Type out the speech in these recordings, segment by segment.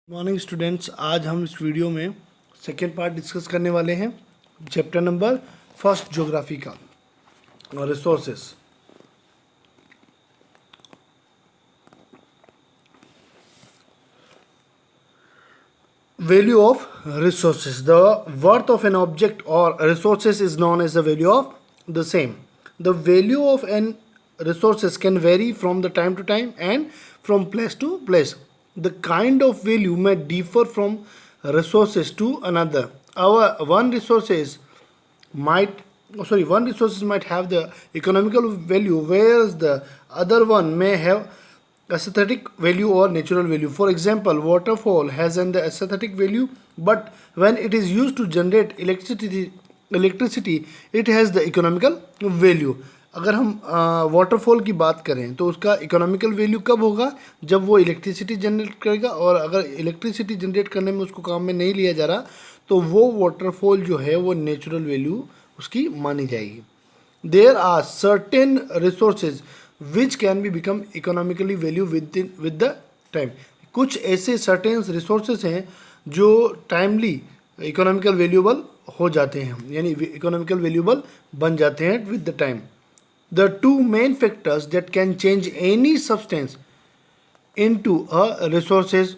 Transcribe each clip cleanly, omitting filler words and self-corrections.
Morning students, आज हम इस वीडियो में सेकेंड पार्ट डिस्कस करने वाले हैं चैप्टर नंबर फर्स्ट ज्योग्राफी का resources. Value of resources. The worth of an object or resources is known as the value of the same. The value of an resources can vary from the time to time and from place to place. The kind of value may differ from resources to another. One resources might have the economical value, whereas the other one may have aesthetic value or natural value. For example, waterfall has an aesthetic value, but when it is used to generate electricity it has the economical value. अगर हम waterfall की बात करें तो उसका economical value कब होगा? जब वो इलेक्ट्रिसिटी जनरेट करेगा, और अगर इलेक्ट्रिसिटी जनरेट करने में उसको काम में नहीं लिया जा रहा तो वो वाटरफॉल जो है वो नेचुरल वैल्यू उसकी मानी जाएगी. There are certain resources which can be become economically value with the time. कुछ ऐसे सर्टेन रिसोर्सेज हैं जो टाइमली इकोनॉमिकल वैल्यूबल हो जाते हैं, यानी इकोनॉमिकल वैल्यूबल बन जाते हैं with the time. The two main factors that can change any substance into a resources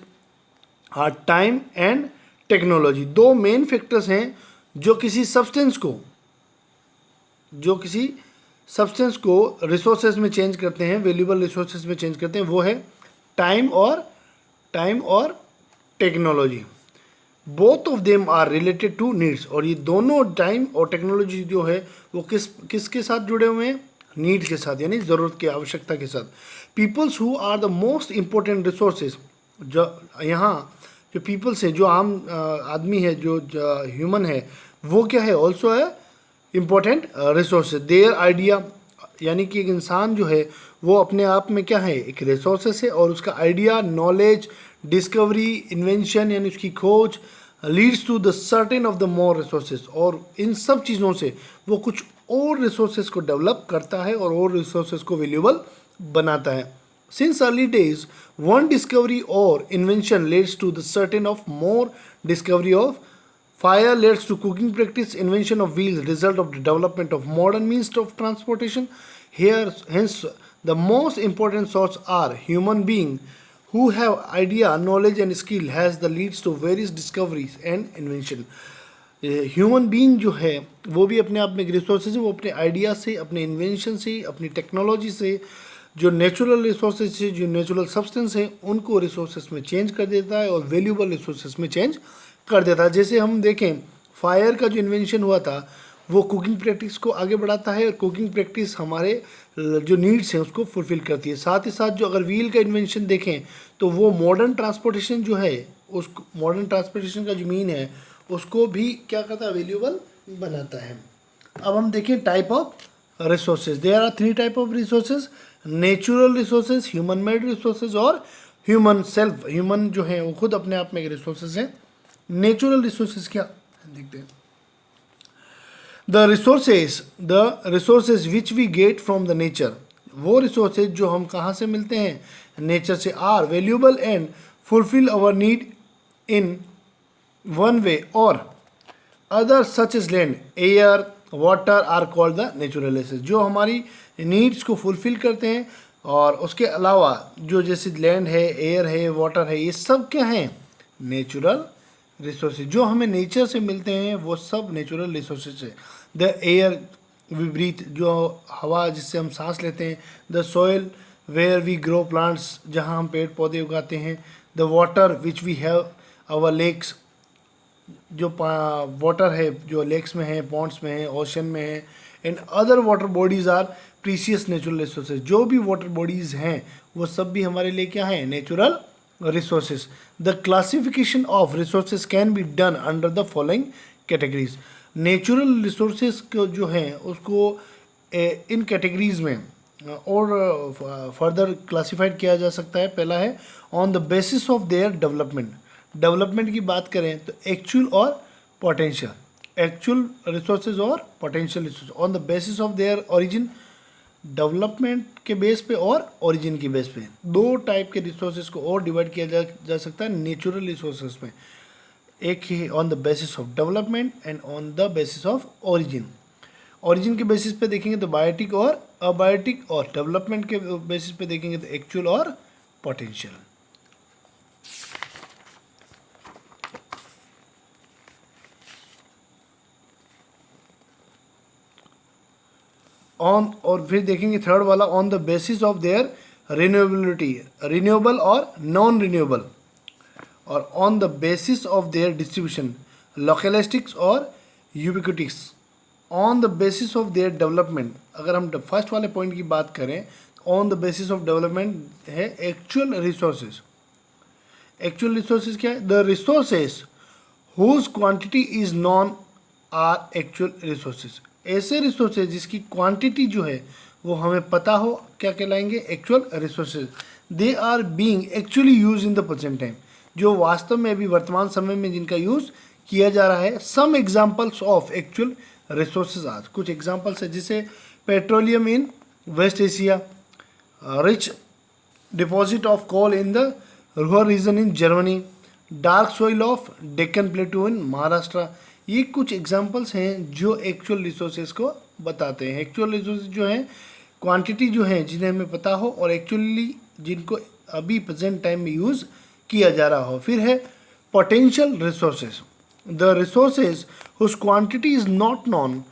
are time and technology. दो मेन फैक्टर्स हैं जो किसी सब्सटेंस को रिसोर्सेज में चेंज करते हैं, वैल्यूबल रिसोर्सेज में चेंज करते हैं. वो है टाइम और technology. Both of them are related to needs. और ये दोनों टाइम और टेक्नोलॉजी जो है वो किसके साथ जुड़े हुए हैं? नीड के साथ, यानी ज़रूरत की, आवश्यकता के साथ. Peoples who are the most important resources. जो यहाँ जो पीपल्स है, जो आम आदमी है, जो ह्यूमन है, वो क्या है? ऑल्सो है इम्पोर्टेंट रिसोर्सेज. देयर आइडिया, यानी कि एक इंसान जो है वो अपने आप में क्या है? एक रिसोर्सेज है, और उसका आइडिया, नॉलेज, डिस्कवरी, इन्वेंशन यानी उसकी खोज leads to the certain of the more resources. और इन सब चीज़ों से वो कुछ और रिसोर्सेज को डेवलप करता है और रिसोर्सेज को वैल्यूबल बनाता है. Since early days one discovery और invention leads to the certain of more discovery of fire leads to cooking practice, invention of wheels result of the development of modern means of transportation. Hence the most important source are human being who have idea, knowledge and skill has the leads to various discoveries and invention. Human being जो है वो भी अपने आप में एक resources है. वो अपने आइडिया से, अपने इन्वेंशन से, अपनी टेक्नोलॉजी से जो नेचुरल रिसोर्सेज से, जो नेचुरल सब्सटेंस हैं, उनको रिसोर्सेज में चेंज कर देता है और वैल्यूबल रिसोर्सेज में चेंज कर देता है. जैसे हम देखें, फायर का जो इन्वेंशन हुआ था वो कुकिंग प्रैक्टिस को आगे बढ़ाता है, और कुकिंग प्रैक्टिस हमारे जो नीड्स हैं उसको फुलफ़िल करती है. साथ ही साथ जो अगर व्हील का इन्वेंशन देखें तो वो मॉडर्न ट्रांसपोर्टेशन जो है, उस मॉडर्न ट्रांसपोर्टेशन का जो मीन है उसको भी क्या करता है? वैल्यूबल बनाता है. अब हम देखें type of resources. There are 3 type of resources: natural resources, human made resources और ह्यूमन सेल्फ. ह्यूमन जो है वो खुद अपने आप में एक रिसोर्सेज है. नेचुरल रिसोर्सेज क्या देखते हैं? The resources which we get from the nature. वो रिसोर्सेज जो हम कहाँ से मिलते हैं? नेचर से. Are valuable and fulfil our need in one way और other such is land, air, water are called the natural resources. जो हमारी नीड्स को फुलफिल करते हैं, और उसके अलावा जो जैसे लैंड है, एयर है, वाटर है, ये सब क्या हैं? Natural resources. जो हमें नेचर से मिलते हैं वो सब नेचुरल रिसोर्सेज है. द एयर वी ब्रीथ, जो हवा जिससे हम सांस लेते हैं. The soil where we grow plants, जहाँ हम पेड़ पौधे उगाते हैं. The water which we have our lakes, जो वाटर है जो लेक्स में है, पॉन्ड्स में है, ओशन में है. And other water bodies are precious natural resources. जो भी वाटर बॉडीज़ हैं वो सब भी हमारे लिए क्या है? Natural resources. The classification of resources can be done under the following categories. Natural resources को जो है उसको इन कैटेगरीज में और फर्दर क्लासिफाइड किया जा सकता है. पहला है on the basis of their development. Development की बात करें तो एक्चुअल और पोटेंशियल. एक्चुअल रिसोर्सेज और potential resource. On the basis of there origin development के बेस पे और ओरिजिन के बेस पे। दो टाइप के रिसोर्सेज को और डिवाइड किया जा सकता है नेचुरल रिसोर्सेज में। एक ही on the basis of development and on the basis of origin. Origin के बेसिस पे देखेंगे तो बायोटिक और अबायोटिक, और डेवलपमेंट के बेसिस पे देखेंगे तो एक्चुअल और पोटेंशियल। ऑन, और फिर देखेंगे थर्ड वाला on the basis of their renewability, renewable और नॉन रिन्यूएबल, और on the basis of their distribution, localistics और ubiquitics. On the basis of their development, अगर हम फर्स्ट वाले पॉइंट की बात करें, on the basis of development है एक्चुअल रिसोर्सेज। एक्चुअल रिसोर्सेज क्या है? The resources whose quantity is known are actual resources. ऐसे रिसोर्सेज जिसकी क्वांटिटी जो है वो हमें पता हो, क्या कहलाएंगे? Actual resources. They are being actually use in the present time, जो वास्तव में अभी वर्तमान समय में जिनका यूज़ किया जा रहा है। Some examples of actual resources आज, कुछ एग्जाम्पल्स है जैसे petroleum in West Asia, rich deposit of coal in the Ruhr region in Germany, dark soil of Deccan plateau in Maharashtra. ये कुछ एग्जाम्पल्स हैं जो एक्चुअल रिसोर्सेज को बताते हैं। एक्चुअल रिसोर्सेज जो हैं क्वांटिटी जो है जिन्हें हमें पता हो और एक्चुअली जिनको अभी प्रेजेंट टाइम में यूज़ किया जा रहा हो। फिर है potential resources, the resources whose quantity is not known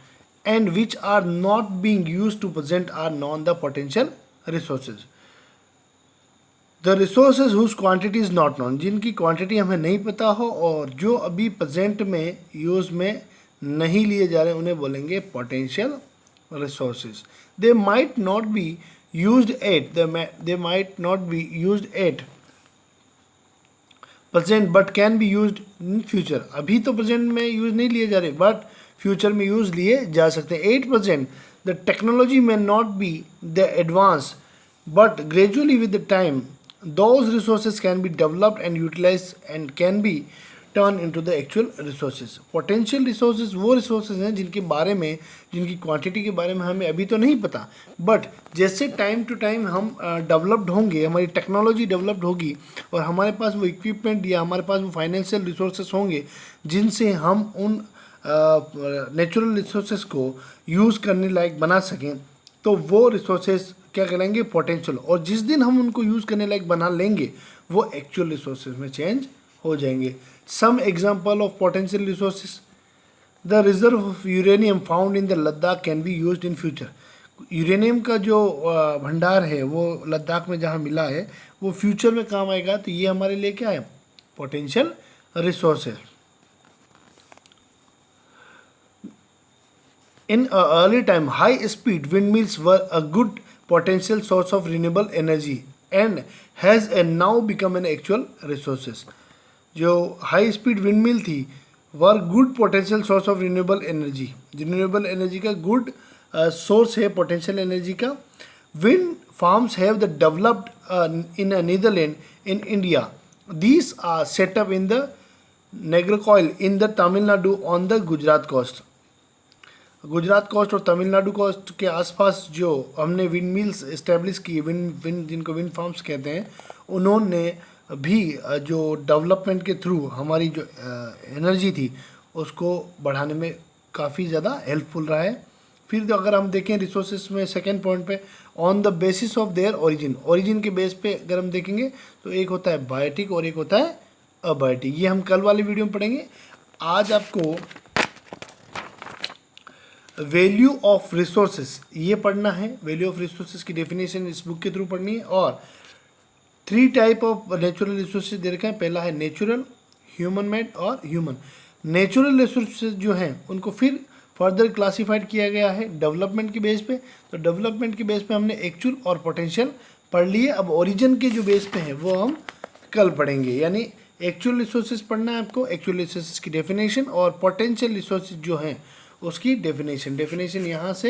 and which are not being used to present are known the potential resources. The resources whose quantity is not known, जिनकी quantity हमें नहीं पता हो और जो अभी प्रेजेंट में use में नहीं लिए जा रहे उन्हें बोलेंगे potential resources. They might not be used eight they might not be used at present but can be used in future. अभी तो प्रेजेंट में यूज नहीं लिए जा रहे बट फ्यूचर में यूज लिए जा सकते हैं। 8% द टेक्नोलॉजी में not be the advance but gradually with the time those resources can be developed and utilized and can be turned into the actual resources. Potential resources वो resources हैं जिनके बारे में, जिनकी क्वांटिटी के बारे में हमें अभी तो नहीं पता, बट जैसे टाइम टू टाइम हम डेवलप्ड होंगे, हमारी टेक्नोलॉजी डेवलप्ड होगी और हमारे पास वो इक्विपमेंट या हमारे पास वो फाइनेंशियल रिसोर्सेस होंगे जिनसे हम उन नेचुरल रिसोर्सेस को यूज़ करने लायक बना सकें, तो वो रिसोर्सेज क्या कहलाएंगे? पोटेंशियल। और जिस दिन हम उनको यूज़ करने लायक बना लेंगे वो एक्चुअल रिसोर्सेज में चेंज हो जाएंगे। Some example of potential resources, the reserve of uranium found in the Ladakh can be used in future. Uranium का जो भंडार है वो लद्दाख में जहाँ मिला है वो फ्यूचर में काम आएगा, तो ये हमारे लिए क्या है? Potential resources. In early time, high-speed windmills were a good potential source of renewable energy and has now become an actual resources. जो हाई स्पीड विंडमिल थी were good potential source of renewable energy, renewable energy का good source है potential energy का। Wind farms have the developed in Netherland in India, these are set up in the Nagercoil in the Tamil Nadu on the Gujarat coast. Gujarat coast और Tamil Nadu coast के आसपास जो हमने wind mills establish की, wind जिनको विंड फार्म्स कहते हैं, उन्होंने भी जो डेवलपमेंट के थ्रू हमारी जो एनर्जी थी उसको बढ़ाने में काफ़ी ज़्यादा हेल्पफुल रहा है। फिर अगर हम देखें रिसोर्सेज में सेकेंड पॉइंट पे, on the basis of there origin, origin के बेस पे अगर हम देखेंगे तो एक होता है बायोटिक और एक होता है अबायोटिक। ये हम कल वाली वीडियो में पढ़ेंगे। आज आपको वैल्यू ऑफ रिसोर्सेज ये पढ़ना है। वैल्यू ऑफ रिसोर्सेज की डेफिनेशन इस बुक के थ्रू पढ़नी है। और 3 टाइप ऑफ नेचुरल रिसोर्सेज दे रखे हैं। पहला है नेचुरल, ह्यूमन मेड और ह्यूमन। नेचुरल रिसोर्सेज जो हैं उनको फिर फर्दर क्लासीफाइड किया गया है डेवलपमेंट के बेस पे। तो डेवलपमेंट के बेस पे हमने एक्चुअल और पोटेंशियल पढ़ लिए। अब ओरिजिन के जो बेस पे हैं वो हम कल पढ़ेंगे। यानी एक्चुअल रिसोर्सेज पढ़ना है आपको, एक्चुअल रिसोर्सेज की डेफिनेशन, और पोटेंशियल रिसोर्सेज जो हैं उसकी डेफिनेशन यहाँ से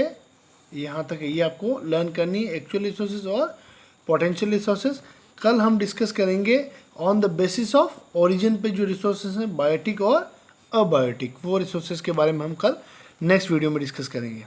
यहाँ तक है। ये आपको लर्न करनी है, एक्चुअल रिसोर्सेज और पोटेंशियल रिसोर्सेज। कल हम डिस्कस करेंगे on the basis of origin पे जो रिसोर्सेज हैं बायोटिक और अबायोटिक, वो रिसोर्सेज के बारे में हम कल नेक्स्ट वीडियो में डिस्कस करेंगे।